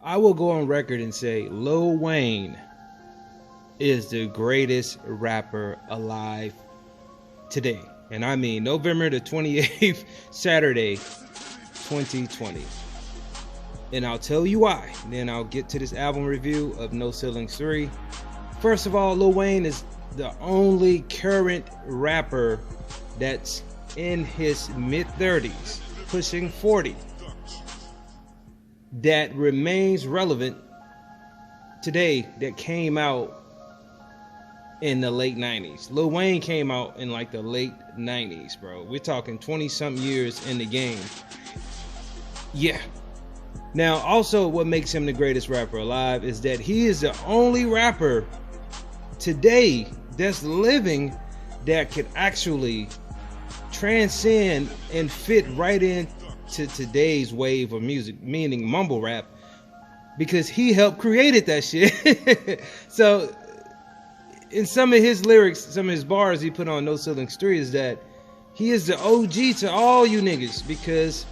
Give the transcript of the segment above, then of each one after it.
I will go on record and say Lil Wayne is the greatest rapper alive today. And I mean November the 28th, Saturday, 2020. And I'll tell you why. Then I'll get to this album review of No Ceiling 3. First of all, Lil Wayne is the only current rapper that's in his mid-30s, pushing 40, that remains relevant today, that came out in the late 90s. Lil Wayne came out in like the late 90s, bro. We're talking 20-something years in the game. Yeah. Now, also what makes him the greatest rapper alive is that he is the only rapper today that's living that could actually transcend and fit right into today's wave of music, meaning mumble rap, because he helped created that shit. So in some of his lyrics, some of his bars he put on No Ceiling 3 is that he is the OG to all you niggas because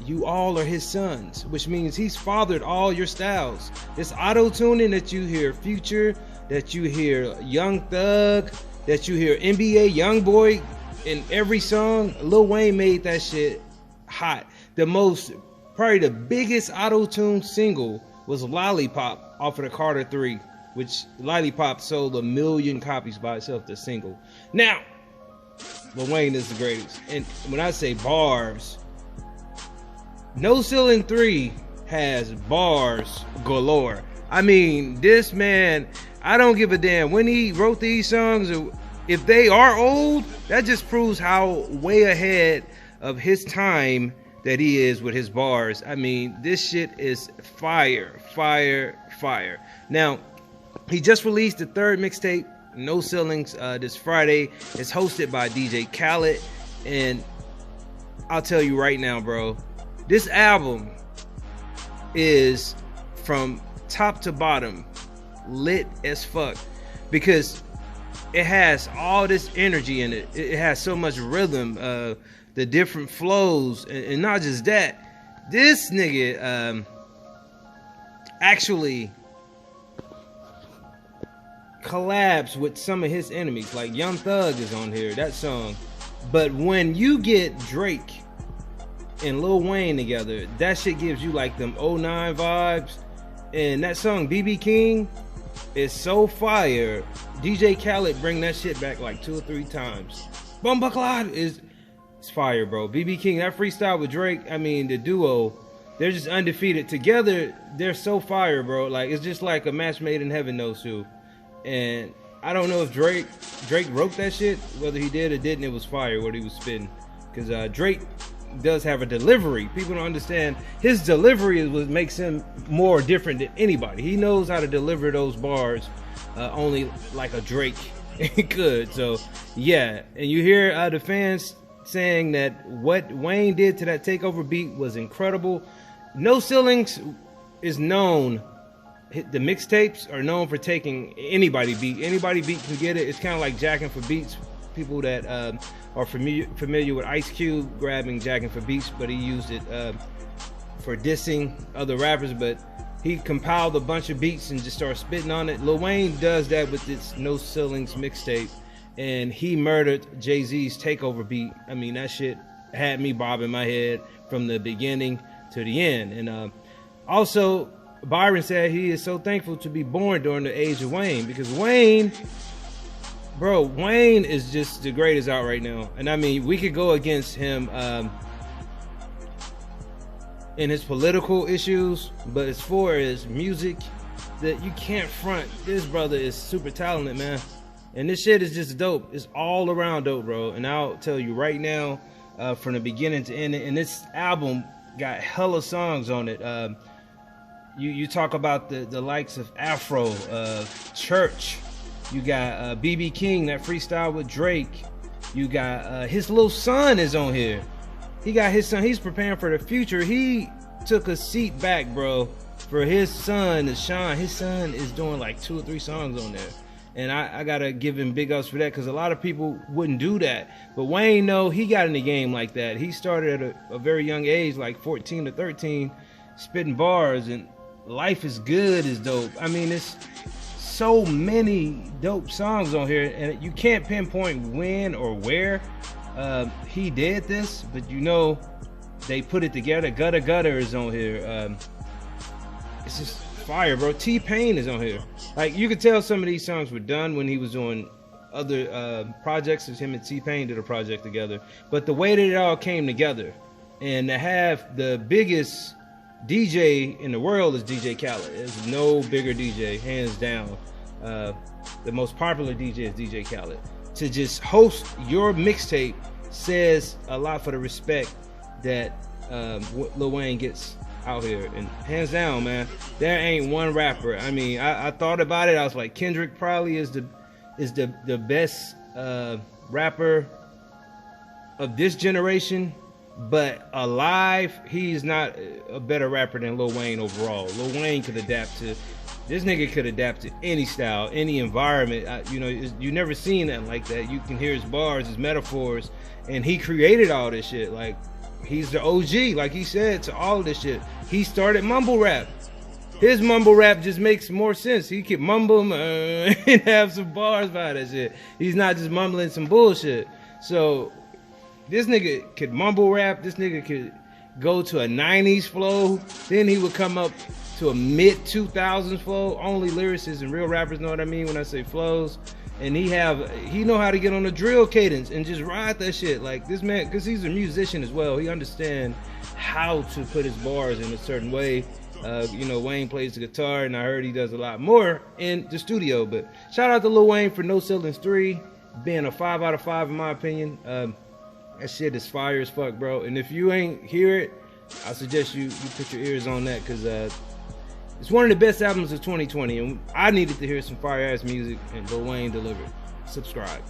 you all are his sons, which means he's fathered all your styles. This auto-tuning that you hear Future, that you hear Young Thug, that you hear NBA Youngboy in every song, Lil Wayne made that shit hot. Probably the biggest auto-tune single was Lollipop off of the Carter 3, which Lollipop sold 1 million copies by itself, the single. Now, Lil Wayne is the greatest. And when I say bars, No Ceiling 3 has bars galore. I mean, this man, I don't give a damn when he wrote these songs. If they are old, that just proves how way ahead of his time that he is with his bars. I mean, this shit is fire, fire, fire. Now, he just released the third mixtape, No Ceilings, this Friday. It's hosted by DJ Khaled. And I'll tell you right now, bro, this album is from top to bottom lit as fuck because it has all this energy in it. It has so much rhythm, the different flows, and not just that. This nigga actually collabs with some of his enemies. Like Young Thug is on here, that song. But when you get Drake and Lil Wayne together, that shit gives you like them '09 vibes. And that song BB King is so fire. DJ Khaled bring that shit back like 2 or 3 times. Bumbucklad is fire, bro. BB King, that freestyle with Drake, I mean, the duo, they're just undefeated. Together, they're so fire, bro. Like, it's just like a match made in heaven, those two. And I don't know if Drake wrote that shit. Whether he did or didn't, it was fire what he was spitting. Because Drake does have a delivery. People don't understand his delivery is what makes him more different than anybody. He knows how to deliver those bars only like a Drake could. So yeah, and you hear the fans saying that what Wayne did to that takeover beat was incredible. No Ceilings is known, the mixtapes are known for taking anybody beat can get it. It's kind of like jacking for beats. People that are familiar with Ice Cube grabbing Jacking for Beats, but he used it for dissing other rappers. But he compiled a bunch of beats and just started spitting on it. Lil Wayne does that with this No Ceilings mixtape, and he murdered Jay-Z's Takeover beat. I mean, that shit had me bobbing my head from the beginning to the end. And also, Byron said he is so thankful to be born during the age of Wayne, because Wayne is just the greatest out right now. And I mean, we could go against him in his political issues, but as far as music, that you can't front. This brother is super talented, man. And this shit is just dope. It's all around dope, bro. And I'll tell you right now, from the beginning to end, and this album got hella songs on it. You talk about the likes of Afro, Church. You got BB King, that freestyle with Drake. You got his little son is on here. He got his son. He's preparing for the future. He took a seat back, bro, for his son to shine. His son is doing like 2 or 3 songs on there. And I gotta give him big ups for that, because a lot of people wouldn't do that. But Wayne, no, he got in the game like that. He started at a very young age, like 14 to 13, spitting bars. And Life is Good is dope. I mean, it's so many dope songs on here, and you can't pinpoint when or where he did this, but you know they put it together. Gutter Gutter is on here. It's just fire, bro. T-Pain is on here. Like, you could tell some of these songs were done when he was on other projects. As him and T-Pain did a project together, but the way that it all came together, and to have the biggest DJ in the world is DJ Khaled. There's no bigger DJ, hands down. The most popular DJ is DJ Khaled. To just host your mixtape says a lot for the respect that Lil Wayne gets out here. And hands down, man, there ain't one rapper. I mean, I thought about it. I was like, Kendrick probably is the best rapper of this generation. But alive, he's not a better rapper than Lil Wayne overall. Lil Wayne could adapt to, this nigga could adapt to any style, any environment. You know, you never seen that like that. You can hear his bars, his metaphors, and he created all this shit. Like, he's the OG, like he said, to all of this shit. He started mumble rap. His mumble rap just makes more sense. He could mumble and have some bars by that shit. He's not just mumbling some bullshit. So this nigga could mumble rap. This nigga could go to a 90s flow. Then he would come up to a mid 2000s flow. Only lyricists and real rappers know what I mean when I say flows. And he know how to get on a drill cadence and just ride that shit. Like, this man, because he's a musician as well, he understands how to put his bars in a certain way. You know, Wayne plays the guitar, and I heard he does a lot more in the studio. But shout out to Lil Wayne for No Ceilings 3 being a 5 out of 5 in my opinion. That shit is fire as fuck, bro. And if you ain't hear it, I suggest you put your ears on that, because it's one of the best albums of 2020, and I needed to hear some fire ass music, and Lil Wayne delivered. Subscribe.